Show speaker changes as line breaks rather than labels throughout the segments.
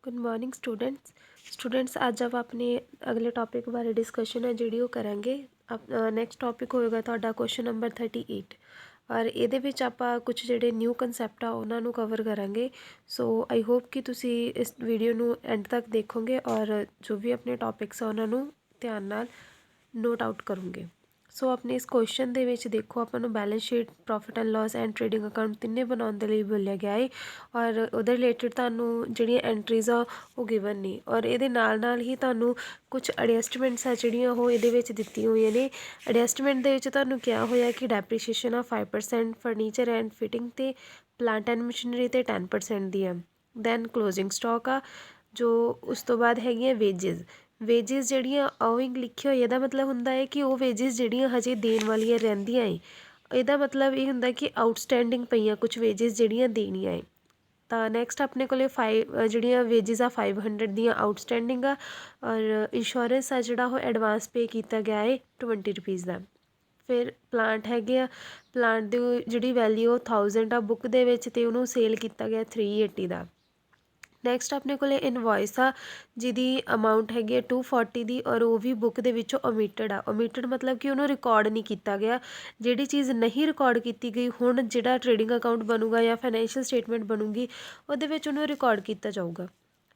Good morning students आज आप अपने अगले टॉपिक बारे डिस्कशन है ਜਿਹੜੀ ਉਹ ਕਰਾਂਗੇ। ਨੈਕਸਟ ਟੌਪਿਕ ਹੋਏਗਾ ਤੁਹਾਡਾ ਕੁਐਸਚਨ ਨੰਬਰ 38 ਔਰ ਇਹਦੇ ਵਿੱਚ ਆਪਾਂ ਕੁਝ ਜਿਹੜੇ ਨਿਊ ਕਨਸੈਪਟ ਆ ਉਹਨਾਂ ਨੂੰ ਕਵਰ ਕਰਾਂਗੇ। ਸੋ ਆਈ ਹੋਪ ਕਿ ਤੁਸੀਂ ਇਸ ਵੀਡੀਓ ਨੂੰ ਐਂਡ ਤੱਕ ਦੇਖੋਗੇ ਔਰ ਜੋ ਵੀ ਆਪਣੇ ਟੌਪਿਕਸ ਆ ਉਹਨਾਂ ਨੂੰ ਧਿਆਨ ਨਾਲ ਨੋਟ ਆਊਟ ਕਰੋਗੇ। ਸੋ ਆਪਣੇ ਇਸ ਕੁਐਸਚਨ ਦੇ ਵਿੱਚ ਦੇਖੋ ਆਪਾਂ ਨੂੰ balance sheet, profit and loss and trading account ਤਿੰਨੇ ਬਣਾਉਣ ਦੇ ਲਈ ਬੋਲਿਆ ਗਿਆ ਹੈ ਔਰ ਉਹਦੇ ਰਿਲੇਟਡ ਤੁਹਾਨੂੰ ਜਿਹੜੀਆਂ ਐਂਟਰੀਜ਼ ਆ ਉਹ ਗਿਵਨ ਨੇ ਔਰ ਇਹਦੇ ਨਾਲ ਹੀ ਤੁਹਾਨੂੰ ਕੁਝ ਐਡਜਸਟਮੈਂਟਸ ਆ ਜਿਹੜੀਆਂ ਉਹ ਇਹਦੇ ਵਿੱਚ ਦਿੱਤੀਆਂ ਹੋਈਆਂ ਨੇ। ਐਡਜਸਟਮੈਂਟ ਦੇ ਵਿੱਚ ਤੁਹਾਨੂੰ ਕਿਹਾ ਹੋਇਆ ਕਿ ਡੈਪਰੀਸ਼ੀਏਸ਼ਨ ਆ 5%, ਫਰਨੀਚਰ ਐਂਡ ਫਿਟਿੰਗ ਤੇ ਪਲਾਂਟ ਐਂਡ ਮਸ਼ੀਨਰੀ ਤੇ 10% ਦੀ ਆ। ਦੈਨ ਕਲੋਜ਼ਿੰਗ ਸਟਾਕ ਆ ਜੋ ਉਸ ਤੋਂ ਬਾਅਦ ਹੈਗੀਆਂ ਵੇਜਿਸ ਜਿਹੜੀਆਂ ਓਇੰਗ ਲਿਖਿਆ ਹੋਇਆ ਇਹਦਾ ਮਤਲਬ ਹੁੰਦਾ ਹੈ ਕਿ ਉਹ ਵੇਜਿਸ ਜਿਹੜੀਆਂ ਹਜੇ ਦੇਣ ਵਾਲੀਆਂ ਰਹਿੰਦੀਆਂ ਏ। ਇਹਦਾ ਮਤਲਬ ਇਹ ਹੁੰਦਾ ਕਿ ਆਊਟਸਟੈਂਡਿੰਗ ਪਈਆਂ ਕੁਝ ਵੇਜਿਸ ਜਿਹੜੀਆਂ ਦੇਣੀਆਂ ਏ। ਤਾਂ ਨੈਕਸਟ ਆਪਣੇ ਕੋਲੇ ਜਿਹੜੀਆਂ ਵੇਜਿਸ ਆ 500 ਦੀਆਂ ਆਊਟਸਟੈਂਡਿੰਗ ਆ ਔਰ ਇੰਸ਼ੋਰੈਂਸ ਆ ਜਿਹੜਾ ਉਹ ਐਡਵਾਂਸ ਪੇ ਕੀਤਾ ਗਿਆ ਏ 20 ਰੁਪੀਜ਼ ਦਾ। ਫਿਰ ਪਲਾਂਟ ਹੈਗੇ ਆ, ਪਲਾਂਟ ਦੀ ਜਿਹੜੀ ਵੈਲਿਊ 1000 ਆ ਬੁੱਕ ਦੇ ਵਿੱਚ ਅਤੇ ਉਹਨੂੰ ਸੇਲ ਕੀਤਾ ਗਿਆ 380 ਦਾ। ਨੈਕਸਟ ਆਪਣੇ ਕੋਲ ਇਨਵੋਇਸ ਆ ਜਿਹਦੀ ਅਮਾਊਂਟ ਹੈਗੀ ਆ 240 ਦੀ ਔਰ ਉਹ ਵੀ ਬੁੱਕ ਦੇ ਵਿੱਚੋਂ ਓਮਿਟਡ ਆ। ਓਮਿਟਡ ਮਤਲਬ ਕਿ ਉਹਨੂੰ ਰਿਕਾਰਡ ਨਹੀਂ ਕੀਤਾ ਗਿਆ। ਜਿਹੜੀ ਚੀਜ਼ ਨਹੀਂ ਰਿਕਾਰਡ ਕੀਤੀ ਗਈ ਹੁਣ ਜਿਹੜਾ ਟ੍ਰੇਡਿੰਗ ਅਕਾਊਂਟ ਬਣੂਗਾ ਜਾਂ ਫਾਈਨੈਂਸ਼ੀਅਲ ਸਟੇਟਮੈਂਟ ਬਣੂਗੀ ਉਹਦੇ ਵਿੱਚ ਉਹਨੂੰ ਰਿਕਾਰਡ ਕੀਤਾ ਜਾਊਗਾ।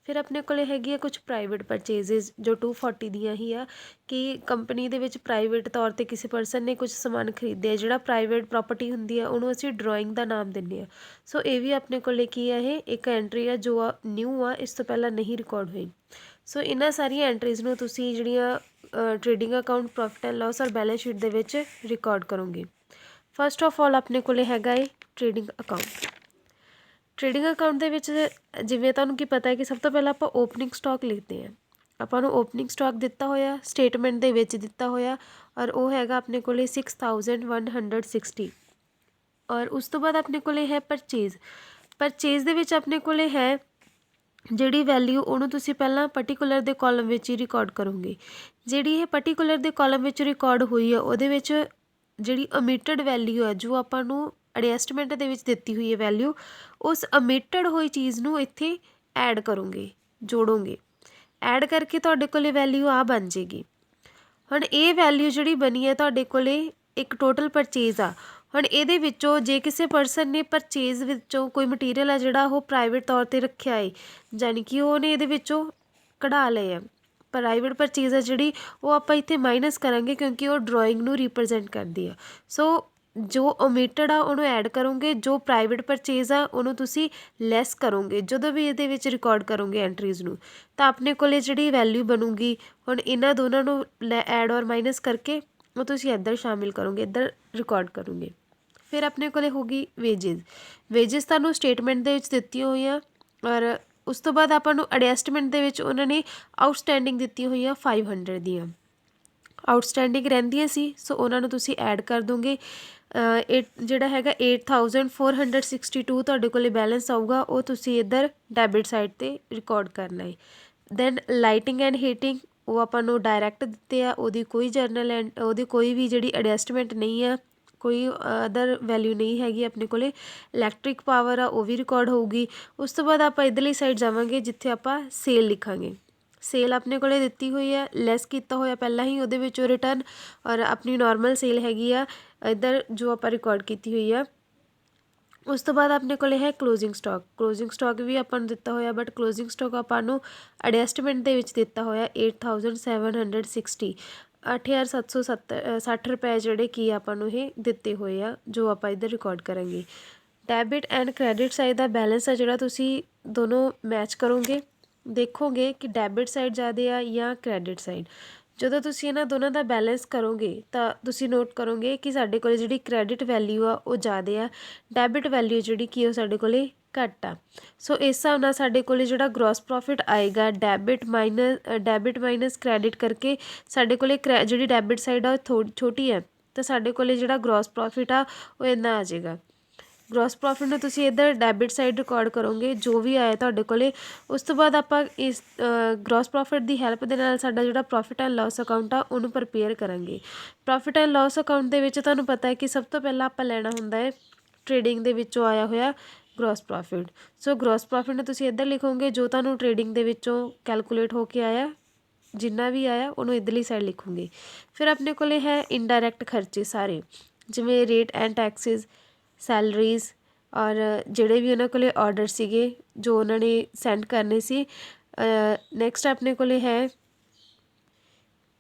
ਫਿਰ ਆਪਣੇ ਕੋਲ ਹੈਗੀ ਆ ਕੁਝ ਪ੍ਰਾਈਵੇਟ ਪਰਚੇਜ਼ਿਸ ਜੋ 240 ਦੀਆਂ ਹੀ ਆ ਕਿ ਕੰਪਨੀ ਦੇ ਵਿੱਚ ਪ੍ਰਾਈਵੇਟ ਤੌਰ 'ਤੇ ਕਿਸੇ ਪਰਸਨ ਨੇ ਕੁਝ ਸਮਾਨ ਖਰੀਦਿਆ। ਜਿਹੜਾ ਪ੍ਰਾਈਵੇਟ ਪ੍ਰੋਪਰਟੀ ਹੁੰਦੀ ਆ ਉਹਨੂੰ ਅਸੀਂ ਡਰਾਇੰਗ ਦਾ ਨਾਮ ਦਿੰਦੇ ਹਾਂ। ਸੋ ਇਹ ਵੀ ਆਪਣੇ ਕੋਲ ਕੀ ਆ, ਇਹ ਇੱਕ ਐਂਟਰੀ ਆ ਜੋ ਆ ਨਿਊ ਆ, ਇਸ ਤੋਂ ਪਹਿਲਾਂ ਨਹੀਂ ਰਿਕਾਰਡ ਹੋਈ। ਸੋ ਇਹਨਾਂ ਸਾਰੀਆਂ ਐਂਟਰੀਜ਼ ਨੂੰ ਤੁਸੀਂ ਜਿਹੜੀਆਂ trading account, profit and loss ਔਰ ਬੈਲੈਂਸ ਸ਼ੀਟ ਦੇ ਵਿੱਚ ਰਿਕਾਰਡ ਕਰੋਗੇ। ਫਸਟ ਆਫ ਆਲ ਆਪਣੇ ਕੋਲ ਹੈਗਾ ਏ ਟ੍ਰੇਡਿੰਗ ਅਕਾਊਂਟ। ਟ੍ਰੇਡਿੰਗ ਅਕਾਊਂਟ ਦੇ ਵਿੱਚ ਜਿਵੇਂ ਤੁਹਾਨੂੰ ਕੀ ਪਤਾ ਹੈ ਕਿ ਸਭ ਤੋਂ ਪਹਿਲਾਂ ਆਪਾਂ ਓਪਨਿੰਗ ਸਟਾਕ ਲਿਖਦੇ ਹਾਂ। ਆਪਾਂ ਨੂੰ ਓਪਨਿੰਗ ਸਟਾਕ ਦਿੱਤਾ ਹੋਇਆ ਸਟੇਟਮੈਂਟ ਦੇ ਵਿੱਚ ਦਿੱਤਾ ਹੋਇਆ ਔਰ ਉਹ ਹੈਗਾ ਆਪਣੇ ਕੋਲ 6160 ਔਰ ਉਸ ਤੋਂ ਬਾਅਦ ਆਪਣੇ ਕੋਲ ਹੈ ਪਰਚੇਜ਼ ਦੇ ਵਿੱਚ ਆਪਣੇ ਕੋਲ ਹੈ ਜਿਹੜੀ ਵੈਲਿਊ ਉਹਨੂੰ ਤੁਸੀਂ ਪਹਿਲਾਂ ਪਰਟੀਕੂਲਰ ਦੇ ਕਾਲਮ ਵਿੱਚ ਹੀ ਰਿਕਾਰਡ ਕਰੋਗੇ। ਜਿਹੜੀ ਇਹ ਪਰਟੀਕੂਲਰ ਦੇ ਕਾਲਮ ਵਿੱਚ ਰਿਕਾਰਡ ਹੋਈ ਆ ਉਹਦੇ ਵਿੱਚ ਜਿਹੜੀ ਓਮਿਟਡ ਵੈਲਿਊ ਆ ਜੋ ਆਪਾਂ ਨੂੰ ਐਡਜਸਟਮੈਂਟ ਦੇ ਵਿੱਚ ਦਿੱਤੀ ਹੋਈ ਹੈ ਵੈਲਿਊ, ਉਸ ਓਮਿਟਡ ਹੋਈ ਚੀਜ਼ ਨੂੰ ਇੱਥੇ ਐਡ ਕਰੋਗੇ, ਜੋੜੋਗੇ। ਐਡ ਕਰਕੇ ਤੁਹਾਡੇ ਕੋਲ ਵੈਲਿਊ ਆ ਬਣ ਜਾਏਗੀ। ਹੁਣ ਇਹ ਵੈਲਿਊ ਜਿਹੜੀ ਬਣੀ ਹੈ ਤੁਹਾਡੇ ਕੋਲ ਇੱਕ ਟੋਟਲ ਪਰਚੇਜ਼ ਆ। ਹੁਣ ਇਹਦੇ ਵਿੱਚੋਂ ਜੇ ਕਿਸੇ ਪਰਸਨ ਨੇ ਪਰਚੇਜ਼ ਵਿੱਚੋਂ ਕੋਈ ਮਟੀਰੀਅਲ ਆ ਜਿਹੜਾ ਉਹ ਪ੍ਰਾਈਵੇਟ ਤੌਰ 'ਤੇ ਰੱਖਿਆ ਏ, ਯਾਨੀ ਕਿ ਉਹਨੇ ਇਹਦੇ ਵਿੱਚੋਂ ਕਢਾ ਲਏ ਆ। ਪ੍ਰਾਈਵੇਟ ਪਰਚੇਜ਼ ਆ ਜਿਹੜੀ ਉਹ ਆਪਾਂ ਇੱਥੇ ਮਾਈਨਸ ਕਰਾਂਗੇ ਕਿਉਂਕਿ ਉਹ ਡਰਾਇੰਗ ਨੂੰ ਰਿਪਰਜੈਂਟ ਕਰਦੀ ਆ। ਸੋ ਜੋ ਓਮਿਟਡ ਆ ਉਹਨੂੰ ਐਡ ਕਰੋਗੇ, ਜੋ ਪ੍ਰਾਈਵੇਟ ਪਰਚੇਜ਼ ਆ ਉਹਨੂੰ ਤੁਸੀਂ ਲੈਸ ਕਰੋਗੇ। ਜਦੋਂ ਵੀ ਇਹਦੇ ਵਿੱਚ ਰਿਕਾਰਡ ਕਰੋਗੇ ਐਂਟਰੀਜ਼ ਨੂੰ ਤਾਂ ਆਪਣੇ ਕੋਲ ਜਿਹੜੀ ਵੈਲਿਊ ਬਣੂਗੀ ਹੁਣ ਇਹਨਾਂ ਦੋਨਾਂ ਨੂੰ ਐਡ ਔਰ ਮਾਈਨਸ ਕਰਕੇ ਉਹ ਤੁਸੀਂ ਇੱਧਰ ਸ਼ਾਮਿਲ ਕਰੋਗੇ, ਇੱਧਰ ਰਿਕਾਰਡ ਕਰੋਗੇ। ਫਿਰ ਆਪਣੇ ਕੋਲ ਹੋਗੀ ਵੇਜਿਸ ਤੁਹਾਨੂੰ ਸਟੇਟਮੈਂਟ ਦੇ ਵਿੱਚ ਦਿੱਤੀਆਂ ਹੋਈਆਂ ਔਰ ਉਸ ਤੋਂ ਬਾਅਦ ਆਪਾਂ ਨੂੰ ਐਡਜਸਟਮੈਂਟ ਦੇ ਵਿੱਚ ਉਹਨਾਂ ਨੇ ਆਊਟਸਟੈਂਡਿੰਗ ਦਿੱਤੀਆਂ ਹੋਈਆਂ 500 ਦੀਆਂ। ਆਊਟਸਟੈਂਡਿੰਗ ਰਹਿੰਦੀਆਂ ਸੀ ਸੋ ਉਹਨਾਂ ਨੂੰ ਤੁਸੀਂ ਐਡ ਕਰ ਦੋਗੇ। ਜਿਹੜਾ ਹੈਗਾ 8462 ਤੁਹਾਡੇ ਕੋਲ ਬੈਲੈਂਸ ਆਊਗਾ ਉਹ ਤੁਸੀਂ ਇੱਧਰ ਡੈਬਿਟ ਸਾਈਡ 'ਤੇ ਰਿਕਾਰਡ ਕਰਨਾ ਹੈ। ਦੈਨ ਲਾਈਟਿੰਗ ਐਂਡ ਹੀਟਿੰਗ ਉਹ ਆਪਾਂ ਨੂੰ ਡਾਇਰੈਕਟ ਦਿੱਤੇ ਆ, ਉਹਦੀ ਕੋਈ ਜਰਨਲ ਉਹਦੀ ਕੋਈ ਵੀ ਜਿਹੜੀ ਐਡਜਸਟਮੈਂਟ ਨਹੀਂ ਆ, ਕੋਈ ਅਦਰ ਵੈਲਿਊ ਨਹੀਂ ਹੈਗੀ ਆਪਣੇ ਕੋਲ। ਇਲੈਕਟ੍ਰਿਕ ਪਾਵਰ ਆ ਉਹ ਵੀ ਰਿਕਾਰਡ ਹੋਊਗੀ। ਉਸ ਤੋਂ ਬਾਅਦ ਆਪਾਂ ਇੱਧਰਲੀ ਸਾਈਡ ਜਾਵਾਂਗੇ ਜਿੱਥੇ ਆਪਾਂ ਸੇਲ ਲਿਖਾਂਗੇ। ਸੇਲ ਆਪਣੇ ਕੋਲ ਦਿੱਤੀ ਹੋਈ ਹੈ, ਲੈਸ ਕੀਤਾ ਹੋਇਆ ਪਹਿਲਾਂ ਹੀ ਉਹਦੇ ਵਿੱਚੋਂ ਰਿਟਰਨ ਔਰ ਆਪਣੀ ਨੋਰਮਲ ਸੇਲ ਹੈਗੀ ਆ ਇੱਧਰ ਜੋ ਆਪਾਂ ਰਿਕਾਰਡ ਕੀਤੀ ਹੋਈ ਆ। ਉਸ ਤੋਂ ਬਾਅਦ ਆਪਣੇ ਕੋਲ ਹੈ ਕਲੋਜ਼ਿੰਗ ਸਟਾਕ ਵੀ ਆਪਾਂ ਨੂੰ ਦਿੱਤਾ ਹੋਇਆ ਬਟ ਕਲੋਜ਼ਿੰਗ ਸਟਾਕ ਆਪਾਂ ਨੂੰ ਐਡਜਸਟਮੈਂਟ ਦੇ ਵਿੱਚ ਦਿੱਤਾ ਹੋਇਆ 8760 8760 ਰੁਪਏ ਜਿਹੜੇ ਕੀ ਆਪਾਂ ਨੂੰ ਇਹ ਦਿੱਤੇ ਹੋਏ ਆ ਜੋ ਆਪਾਂ ਇੱਧਰ ਰਿਕਾਰਡ ਕਰਾਂਗੇ। Debit and credit side the balance ਆ ਜਿਹੜਾ ਤੁਸੀਂ ਦੋਨੋਂ ਮੈਚ ਕਰੋਗੇ, ਦੇਖੋਗੇ ਕਿ ਡੈਬਿਟ ਸਾਈਡ ਜ਼ਿਆਦਾ ਆ ਜਾਂ ਕ੍ਰੈਡਿਟ ਸਾਈਡ। ਜਦੋਂ ਤੁਸੀਂ ਇਹਨਾਂ ਦੋਨਾਂ ਦਾ ਬੈਲੈਂਸ ਕਰੋਗੇ ਤਾਂ ਤੁਸੀਂ ਨੋਟ ਕਰੋਗੇ ਕਿ ਸਾਡੇ ਕੋਲ ਜਿਹੜੀ ਕ੍ਰੈਡਿਟ ਵੈਲਿਊ ਆ ਉਹ ਜ਼ਿਆਦਾ ਆ, ਡੈਬਿਟ ਵੈਲਿਊ ਜਿਹੜੀ ਕੀ ਉਹ ਸਾਡੇ ਕੋਲ ਘੱਟ ਆ। ਸੋ ਇਸ ਹਿਸਾਬ ਨਾਲ ਸਾਡੇ ਕੋਲ ਜਿਹੜਾ ਗ੍ਰੋਸ ਪ੍ਰੋਫਿਟ ਆਏਗਾ ਡੈਬਿਟ ਮਾਈਨਸ ਕ੍ਰੈਡਿਟ ਕਰਕੇ ਸਾਡੇ ਕੋਲ ਜਿਹੜੀ ਡੈਬਿਟ ਸਾਈਡ ਆ ਉਹ ਛੋਟੀ ਹੈ ਤਾਂ ਸਾਡੇ ਕੋਲ ਜਿਹੜਾ ਗ੍ਰੋਸ ਪ੍ਰੋਫਿਟ ਆ ਉਹ ਇੰਨਾ ਆ ਜਾਏਗਾ। ਗ੍ਰੋਸ ਪ੍ਰੋਫਿਟ ਨੂੰ ਤੁਸੀਂ ਇੱਧਰ ਡੈਬਿਟ ਸਾਈਡ ਰਿਕਾਰਡ ਕਰੋਗੇ ਜੋ ਵੀ ਆਇਆ ਤੁਹਾਡੇ ਕੋਲ। ਉਸ ਤੋਂ ਬਾਅਦ ਆਪਾਂ ਇਸ ਗ੍ਰੋਸ ਪ੍ਰੋਫਿਟ ਦੀ ਹੈਲਪ ਦੇ ਨਾਲ ਸਾਡਾ ਜਿਹੜਾ ਪ੍ਰੋਫਿਟ ਐਂਡ ਲਾਸ ਅਕਾਊਂਟ ਆ ਉਹਨੂੰ ਪ੍ਰਪੇਅਰ ਕਰਾਂਗੇ। ਪ੍ਰੋਫਿਟ ਐਂਡ ਲਾਸ ਅਕਾਊਂਟ ਦੇ ਵਿੱਚ ਤੁਹਾਨੂੰ ਪਤਾ ਹੈ ਕਿ ਸਭ ਤੋਂ ਪਹਿਲਾਂ ਆਪਾਂ ਲੈਣਾ ਹੁੰਦਾ ਹੈ ਟ੍ਰੇਡਿੰਗ ਦੇ ਵਿੱਚੋਂ ਆਇਆ ਹੋਇਆ ਗ੍ਰੋਸ ਪ੍ਰੋਫਿਟ। ਸੋ ਗ੍ਰੋਸ ਪ੍ਰੋਫਿਟ ਨੂੰ ਤੁਸੀਂ ਇੱਧਰ ਲਿਖੋਗੇ ਜੋ ਤੁਹਾਨੂੰ ਟ੍ਰੇਡਿੰਗ ਦੇ ਵਿੱਚੋਂ ਕੈਲਕੂਲੇਟ ਹੋ ਕੇ ਆਇਆ, ਜਿੰਨਾ ਵੀ ਆਇਆ ਉਹਨੂੰ ਇੱਧਰਲੀ ਸਾਈਡ ਲਿਖੂੰਗੇ। ਫਿਰ ਆਪਣੇ ਕੋਲੇ ਹੈ ਇਨਡਾਇਰੈਕਟ ਖਰਚੇ ਸਾਰੇ, ਜਿਵੇਂ ਰੇਟ ਐਂਡ ਟੈਕਸਿਸ, ਸੈਲਰੀਜ਼, ਔਰ ਜਿਹੜੇ ਵੀ ਉਹਨਾਂ ਕੋਲੇ ਆਰਡਰ ਸੀਗੇ ਜੋ ਉਹਨਾਂ ਨੇ ਸੈਂਡ ਕਰਨੇ ਸੀ। ਨੈਕਸਟ ਆਪਣੇ ਕੋਲੇ ਹੈ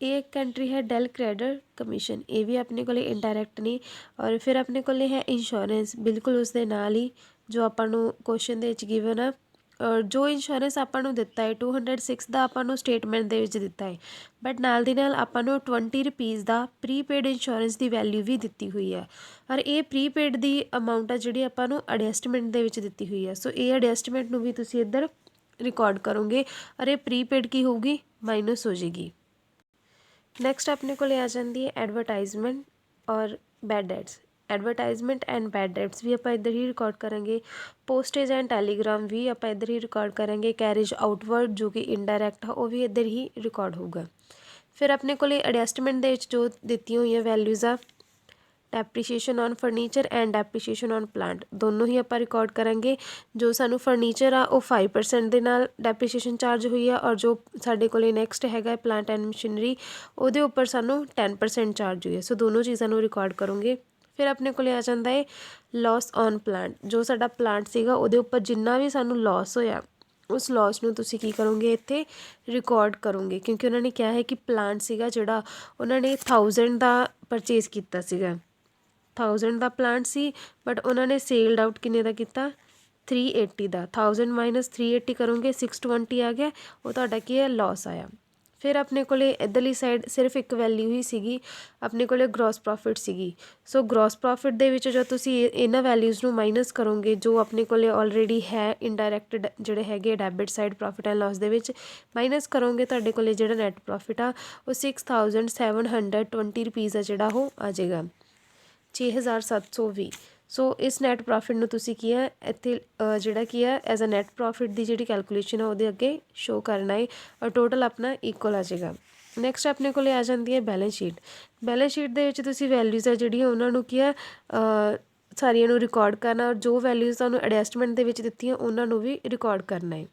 ਇਹ ਇੱਕ ਕੰਟਰੀ ਹੈ ਡੈਲ ਕ੍ਰੈਡਿਟ ਕਮਿਸ਼ਨ, ਇਹ ਵੀ ਆਪਣੇ ਕੋਲੇ ਇਨਡਾਇਰੈਕਟ ਨੇ। ਔਰ ਫਿਰ ਆਪਣੇ ਕੋਲੇ ਹੈ ਇੰਸ਼ੋਰੈਂਸ, ਬਿਲਕੁਲ ਉਸ ਦੇ ਨਾਲ ਹੀ ਜੋ ਆਪਾਂ ਨੂੰ ਕੁਐਸਚਨ ਦੇ ਵਿੱਚ ਗਿਵਨ ਆ। ਔਰ ਜੋ ਇੰਸ਼ੋਰੈਂਸ ਆਪਾਂ ਨੂੰ ਦਿੱਤਾ ਹੈ 206 ਦਾ ਆਪਾਂ ਨੂੰ ਸਟੇਟਮੈਂਟ ਦੇ ਵਿੱਚ ਦਿੱਤਾ ਹੈ, ਬਟ ਨਾਲ ਦੀ ਨਾਲ ਆਪਾਂ ਨੂੰ 20 ਰੁਪੀਜ਼ ਦਾ ਪ੍ਰੀਪੇਡ ਇੰਸ਼ੋਰੈਂਸ ਦੀ ਵੈਲਿਊ ਵੀ ਦਿੱਤੀ ਹੋਈ ਹੈ। ਔਰ ਇਹ ਪ੍ਰੀਪੇਡ ਦੀ ਅਮਾਊਂਟ ਆ ਜਿਹੜੀ ਆਪਾਂ ਨੂੰ ਐਡਜਸਟਮੈਂਟ ਦੇ ਵਿੱਚ ਦਿੱਤੀ ਹੋਈ ਹੈ। ਸੋ ਇਹ ਐਡਜਸਟਮੈਂਟ ਨੂੰ ਵੀ ਤੁਸੀਂ ਇੱਧਰ ਰਿਕਾਰਡ ਕਰੋਗੇ ਔਰ ਇਹ ਪ੍ਰੀਪੇਡ ਕੀ ਹੋਊਗੀ, ਮਾਈਨਸ ਹੋ ਜਾਏਗੀ। ਨੈਕਸਟ ਆਪਣੇ ਕੋਲ ਆ ਜਾਂਦੀ ਹੈ ਐਡਵਰਟਾਈਜ਼ਮੈਂਟ ਔਰ bad debts. Advertisement and bad debts ਵੀ ਆਪਾਂ ਇੱਧਰ ਹੀ ਰਿਕਾਰਡ ਕਰਾਂਗੇ। ਪੋਸਟੇਜ ਐਂਡ ਟੈਲੀਗ੍ਰਾਮ ਵੀ ਆਪਾਂ ਇੱਧਰ ਹੀ ਰਿਕਾਰਡ ਕਰਾਂਗੇ। ਕੈਰੇਜ ਆਊਟਵਰਡ ਜੋ ਕਿ ਇਨਡਾਇਰੈਕਟ ਆ ਉਹ ਵੀ ਇੱਧਰ ਹੀ ਰਿਕਾਰਡ ਹੋਊਗਾ। ਫਿਰ ਆਪਣੇ ਕੋਲ ਐਡਜਸਟਮੈਂਟ ਦੇ ਵਿੱਚ ਜੋ ਦਿੱਤੀਆਂ ਹੋਈਆਂ ਵੈਲਿਊਜ਼ ਆ, depreciation on furniture and depreciation on plant, ਦੋਨੋਂ ਹੀ ਆਪਾਂ ਰਿਕਾਰਡ ਕਰਾਂਗੇ। ਜੋ ਸਾਨੂੰ ਫਰਨੀਚਰ ਆ ਉਹ 5% ਦੇ ਨਾਲ ਡੈਪਰੀਸ਼ੀਏਸ਼ਨ ਚਾਰਜ ਹੋਈ ਆ, ਔਰ ਜੋ ਸਾਡੇ ਕੋਲ ਨੈਕਸਟ ਹੈਗਾ ਪਲਾਂਟ ਐਂਡ ਮਸ਼ੀਨਰੀ ਉਹਦੇ ਉੱਪਰ ਸਾਨੂੰ 10% ਚਾਰਜ ਹੋਈ ਹੈ। ਸੋ ਦੋਨੋਂ ਚੀਜ਼ਾਂ ਨੂੰ ਰਿਕਾਰਡ ਕਰੋਗੇ। ਫਿਰ ਆਪਣੇ ਕੋਲ ਆ ਜਾਂਦਾ ਹੈ ਲਾਸ ਔਨ ਪਲਾਂਟ, ਜੋ ਸਾਡਾ ਪਲਾਂਟ ਸੀਗਾ ਉਹਦੇ ਉੱਪਰ ਜਿੰਨਾ ਵੀ ਸਾਨੂੰ ਲਾਸ ਹੋਇਆ ਉਸ ਲਾਸ ਨੂੰ ਤੁਸੀਂ ਕੀ ਕਰੋਗੇ, ਇੱਥੇ ਰਿਕਾਰਡ ਕਰੋਗੇ, ਕਿਉਂਕਿ ਉਹਨਾਂ ਨੇ ਕਿਹਾ ਹੈ ਕਿ ਪਲਾਂਟ ਸੀਗਾ ਜਿਹੜਾ ਉਹਨਾਂ ਨੇ 1000 ਦਾ ਪਰਚੇਜ਼ ਕੀਤਾ ਸੀਗਾ, 1000 ਦਾ ਪਲਾਂਟ ਸੀ, ਬਟ ਉਹਨਾਂ ਨੇ ਸੇਲਡ ਆਊਟ ਕਿੰਨੇ ਦਾ ਕੀਤਾ, 380 ਦਾ। 1000 ਮਾਈਨਸ 380 ਕਰੋਗੇ 620 ਆ ਗਿਆ, ਉਹ ਤੁਹਾਡਾ ਕੀ ਹੈ, ਲਾਸ ਆਇਆ। ਫਿਰ ਆਪਣੇ ਕੋਲ ਇੱਧਰਲੀ ਸਾਈਡ ਸਿਰਫ ਇੱਕ ਵੈਲਿਊ ਹੀ ਸੀਗੀ, ਆਪਣੇ ਕੋਲ ਗ੍ਰੋਸ ਪ੍ਰੋਫਿਟ ਸੀਗੀ। ਸੋ ਗ੍ਰੋਸ ਪ੍ਰੋਫਿਟ ਦੇ ਵਿੱਚ ਜੋ ਤੁਸੀਂ ਇਹਨਾਂ ਵੈਲਿਊਜ਼ ਨੂੰ ਮਾਈਨਸ ਕਰੋਗੇ ਜੋ ਆਪਣੇ ਕੋਲ ਆਲਰੇਡੀ ਹੈ ਇਨਡਾਇਰੈਕਟ ਜਿਹੜੇ ਹੈਗੇ debit side profit and loss ਦੇ ਵਿੱਚ ਮਾਈਨਸ ਕਰੋਗੇ, ਤੁਹਾਡੇ ਕੋਲ ਜਿਹੜਾ ਨੈਟ ਪ੍ਰੋਫਿਟ ਆ ਉਹ 6720 ਰੁਪੀਜ਼ ਆ ਜਿਹੜਾ ਉਹ ਆ ਜਾਏਗਾ, 6720। ਸੋ ਇਸ ਨੈਟ ਪ੍ਰੋਫਿਟ ਨੂੰ ਤੁਸੀਂ ਕੀ ਹੈ ਇੱਥੇ ਜਿਹੜਾ ਕੀ ਹੈ ਐਜ਼ ਅ ਨੈਟ ਪ੍ਰੋਫਿਟ ਦੀ ਜਿਹੜੀ ਕੈਲਕੂਲੇਸ਼ਨ ਆ ਉਹਦੇ ਅੱਗੇ ਸ਼ੋ ਕਰਨਾ ਹੈ, ਔਰ ਟੋਟਲ ਆਪਣਾ ਇਕੁਅਲ ਆ ਜਾਏਗਾ। ਨੈਕਸਟ ਆਪਣੇ ਕੋਲ ਆ ਜਾਂਦੀ ਹੈ ਬੈਲੈਂਸ ਸ਼ੀਟ। ਬੈਲੈਂਸ ਸ਼ੀਟ ਦੇ ਵਿੱਚ ਤੁਸੀਂ ਵੈਲਿਊਜ਼ ਆ ਜਿਹੜੀਆਂ ਉਹਨਾਂ ਨੂੰ ਕੀ ਆ ਸਾਰੀਆਂ ਨੂੰ ਰਿਕਾਰਡ ਕਰਨਾ, ਔਰ ਜੋ ਵੈਲਿਊਜ਼ ਤੁਹਾਨੂੰ ਐਡਜਸਟਮੈਂਟ ਦੇ ਵਿੱਚ ਦਿੱਤੀਆਂ ਉਹਨਾਂ ਨੂੰ ਵੀ ਰਿਕਾਰਡ ਕਰਨਾ ਹੈ।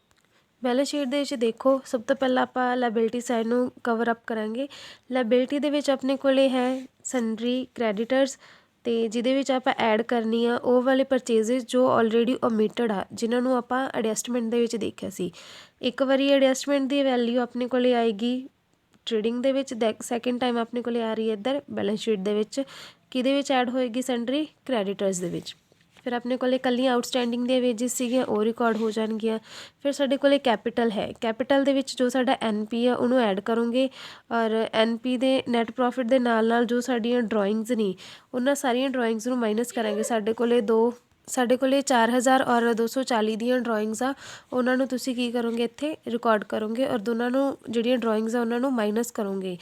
ਬੈਲੈਂਸ ਸ਼ੀਟ ਦੇ ਵਿੱਚ ਦੇਖੋ ਸਭ ਤੋਂ ਪਹਿਲਾਂ ਆਪਾਂ ਲਾਇਬਿਲਿਟੀ ਸਾਈਡ ਨੂੰ ਕਵਰ ਅਪ ਕਰਾਂਗੇ। ਲਾਇਬਿਲਿਟੀ ਦੇ ਵਿੱਚ ਆਪਣੇ ਕੋਲ ਹੈ ਸਨਡਰੀ ਕ੍ਰੈਡੀਟਰਸ, ਅਤੇ ਜਿਹਦੇ ਵਿੱਚ ਆਪਾਂ ਐਡ ਕਰਨੀ ਆ ਉਹ ਵਾਲੇ ਪਰਚੇਜ਼ਿਸ ਜੋ ਆਲਰੇਡੀ ਓਮਿਟਡ ਆ, ਜਿਨ੍ਹਾਂ ਨੂੰ ਆਪਾਂ ਐਡਜਸਟਮੈਂਟ ਦੇ ਵਿੱਚ ਦੇਖਿਆ ਸੀ। ਇੱਕ ਵਾਰੀ ਐਡਜਸਟਮੈਂਟ ਦੀ ਵੈਲਿਊ ਆਪਣੇ ਕੋਲ ਆਏਗੀ ਟ੍ਰੇਡਿੰਗ ਦੇ ਵਿੱਚ, ਸੈਕਿੰਡ ਟਾਈਮ ਆਪਣੇ ਕੋਲ ਆ ਰਹੀ ਹੈ ਇੱਧਰ ਬੈਲੈਂਸ ਸ਼ੀਟ ਦੇ ਵਿੱਚ, ਕਿਹਦੇ ਵਿੱਚ ਐਡ ਹੋਏਗੀ, ਸਨਡਰੀ ਕ੍ਰੈਡੀਟਰਸ ਦੇ ਵਿੱਚ। ਫਿਰ ਆਪਣੇ ਕੋਲ ਇਕੱਲੀਆਂ ਆਊਟਸਟੈਂਡਿੰਗ ਦੀਆਂ ਵੇਜਿਸ ਸੀਗੀਆਂ ਉਹ ਰਿਕਾਰਡ ਹੋ ਜਾਣਗੀਆਂ। ਫਿਰ ਸਾਡੇ ਕੋਲ ਕੈਪੀਟਲ ਹੈ, ਕੈਪੀਟਲ ਦੇ ਵਿੱਚ ਜੋ ਸਾਡਾ NP ਆ ਉਹਨੂੰ ਐਡ ਕਰੋਗੇ, ਔਰ NP ਦੇ ਨੈਟ ਪ੍ਰੋਫਿਟ ਦੇ ਨਾਲ ਨਾਲ ਜੋ ਸਾਡੀਆਂ ਡਰਾਇੰਗਸ ਨੇ ਉਹਨਾਂ ਸਾਰੀਆਂ ਡਰਾਇੰਗਸ ਨੂੰ ਮਾਈਨਸ ਕਰਾਂਗੇ। ਸਾਡੇ ਕੋਲ 4000 ਔਰ 240 ਦੀਆਂ ਡਰਾਇੰਗਸ ਆ, ਉਹਨਾਂ ਨੂੰ ਤੁਸੀਂ ਕੀ ਕਰੋਗੇ ਇੱਥੇ ਰਿਕਾਰਡ ਕਰੋਗੇ, ਔਰ ਦੋਨਾਂ ਨੂੰ ਜਿਹੜੀਆਂ ਡਰਾਇੰਗਸ ਆ ਉਹਨਾਂ ਨੂੰ ਮਾਈਨਸ ਕਰੋਗੇ।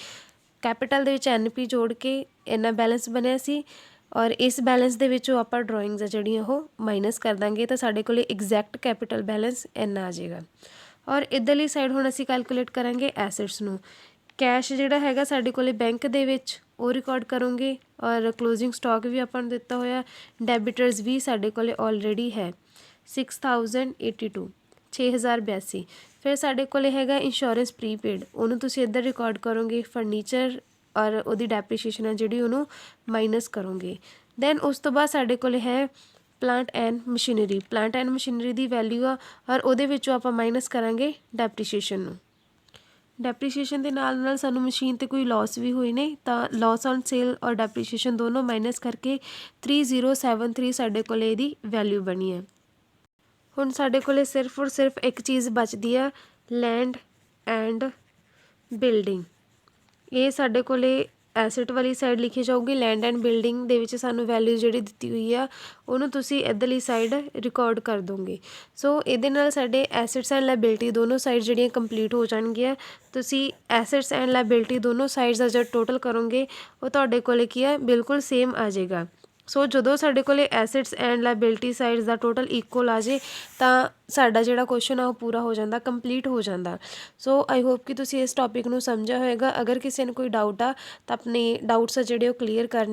ਕੈਪੀਟਲ ਦੇ ਵਿੱਚ NP ਜੋੜ ਕੇ ਇੰਨਾ ਬੈਲੈਂਸ ਬਣਿਆ ਸੀ, ਔਰ ਇਸ ਬੈਲੈਂਸ ਦੇ ਵਿੱਚੋਂ ਆਪਾਂ ਡਰਾਇੰਗਸ ਆ ਜਿਹੜੀਆਂ ਉਹ ਮਾਈਨਸ ਕਰ ਦਾਂਗੇ, ਤਾਂ ਸਾਡੇ ਕੋਲ ਐਗਜ਼ੈਕਟ ਕੈਪੀਟਲ ਬੈਲੈਂਸ ਇੰਨਾ ਆ ਜਾਏਗਾ। ਔਰ ਇੱਧਰਲੀ ਸਾਈਡ ਹੁਣ ਅਸੀਂ ਕੈਲਕੂਲੇਟ ਕਰਾਂਗੇ ਐਸਿਡਸ ਨੂੰ। ਕੈਸ਼ ਜਿਹੜਾ ਹੈਗਾ ਸਾਡੇ ਕੋਲ ਬੈਂਕ ਦੇ ਵਿੱਚ ਉਹ ਰਿਕਾਰਡ ਕਰੋਗੇ, ਔਰ ਕਲੋਜ਼ਿੰਗ ਸਟਾਕ ਵੀ ਆਪਾਂ ਨੂੰ ਦਿੱਤਾ ਹੋਇਆ। ਡੈਬਿਟਰਸ ਵੀ ਸਾਡੇ ਕੋਲ ਆਲਰੇਡੀ ਹੈ 6082 6082। ਫਿਰ ਸਾਡੇ ਕੋਲ ਹੈਗਾ ਇੰਸ਼ੋਰੈਂਸ ਪ੍ਰੀਪੇਡ, ਉਹਨੂੰ ਤੁਸੀਂ ਇੱਧਰ ਰਿਕਾਰਡ ਕਰੋਗੇ। ਫਰਨੀਚਰ ਔਰ ਉਹਦੀ ਡੈਪਰੀਸ਼ੀਏਸ਼ਨ ਹੈ ਜਿਹੜੀ ਉਹਨੂੰ ਮਾਈਨਸ ਕਰੋਗੇ। ਦੈਨ ਉਸ ਤੋਂ ਬਾਅਦ ਸਾਡੇ ਕੋਲ ਹੈ plant and machinery. Plant and machinery the value ਆ, ਔਰ ਉਹਦੇ ਵਿੱਚੋਂ ਆਪਾਂ ਮਾਈਨਸ ਕਰਾਂਗੇ ਡੈਪਰੀਸ਼ੀਏਸ਼ਨ ਨੂੰ। ਡੈਪਰੀਸ਼ੀਏਸ਼ਨ ਦੇ ਨਾਲ ਨਾਲ ਸਾਨੂੰ ਮਸ਼ੀਨ 'ਤੇ ਕੋਈ ਲਾਸ ਵੀ ਹੋਏ ਨੇ, ਤਾਂ ਲਾਸ ਔਨ ਸੇਲ ਔਰ ਡੈਪਰੀਸ਼ੀਏਸ਼ਨ ਦੋਨੋਂ ਮਾਈਨਸ ਕਰਕੇ 3073 ਸਾਡੇ ਕੋਲ ਇਹਦੀ ਵੈਲਿਊ ਬਣੀ ਹੈ। ਹੁਣ ਸਾਡੇ ਕੋਲ ਸਿਰਫ ਔਰ ਸਿਰਫ ਇੱਕ ਚੀਜ਼ ਬਚਦੀ ਆ, ਲੈਂਡ ਐਂਡ ਬਿਲਡਿੰਗ। ਇਹ ਸਾਡੇ ਕੋਲ ਐਸਟ ਵਾਲੀ ਸਾਈਡ ਲਿਖੀ ਜਾਊਗੀ। ਲੈਂਡ ਐਂਡ ਬਿਲਡਿੰਗ ਦੇ ਵਿੱਚ ਸਾਨੂੰ ਵੈਲਿਊ ਜਿਹੜੀ ਦਿੱਤੀ ਹੋਈ ਆ ਉਹਨੂੰ ਤੁਸੀਂ ਇੱਧਰਲੀ ਸਾਈਡ ਰਿਕਾਰਡ ਕਰ ਦੋਗੇ। ਸੋ ਇਹਦੇ ਨਾਲ ਸਾਡੇ ਐਸਿਟਸ ਐਂਡ ਲਾਇਬਿਲਿਟੀ ਦੋਨੋਂ ਸਾਈਡ ਜਿਹੜੀਆਂ ਕੰਪਲੀਟ ਹੋ ਜਾਣਗੀਆਂ। ਤੁਸੀਂ ਐਸਿਟਸ ਐਂਡ ਲਾਇਬਿਲਿਟੀ ਦੋਨੋਂ ਸਾਈਡਸ ਦਾ ਜਦ ਟੋਟਲ ਕਰੋਗੇ ਉਹ ਤੁਹਾਡੇ ਕੋਲ ਕੀ ਆ, ਬਿਲਕੁਲ ਸੇਮ ਆ ਜਾਏਗਾ। ਸੋ ਜਦੋਂ ਸਾਡੇ ਕੋਲ ਐਸਿਟਸ ਐਂਡ ਲਾਇਬਿਲਿਟੀ ਸਾਈਡਸ ਦਾ ਟੋਟਲ ਇਕੁਅਲ ਆ ਜੇ ਤਾਂ ਸਾਡਾ ਜਿਹੜਾ ਕੁਐਸਚਨ ਆ ਉਹ ਪੂਰਾ ਹੋ ਜਾਂਦਾ, ਕੰਪਲੀਟ ਹੋ ਜਾਂਦਾ। ਸੋ ਆਈ ਹੋਪ ਕਿ ਤੁਸੀਂ ਇਸ ਟੌਪਿਕ ਨੂੰ ਸਮਝਿਆ ਹੋਏਗਾ। ਅਗਰ ਕਿਸੇ ਨੂੰ ਕੋਈ ਡਾਊਟ ਆ ਤਾਂ ਆਪਣੇ ਡਾਊਟਸ ਆ ਜਿਹੜੇ ਉਹ ਕਲੀਅਰ ਕਰਨੇ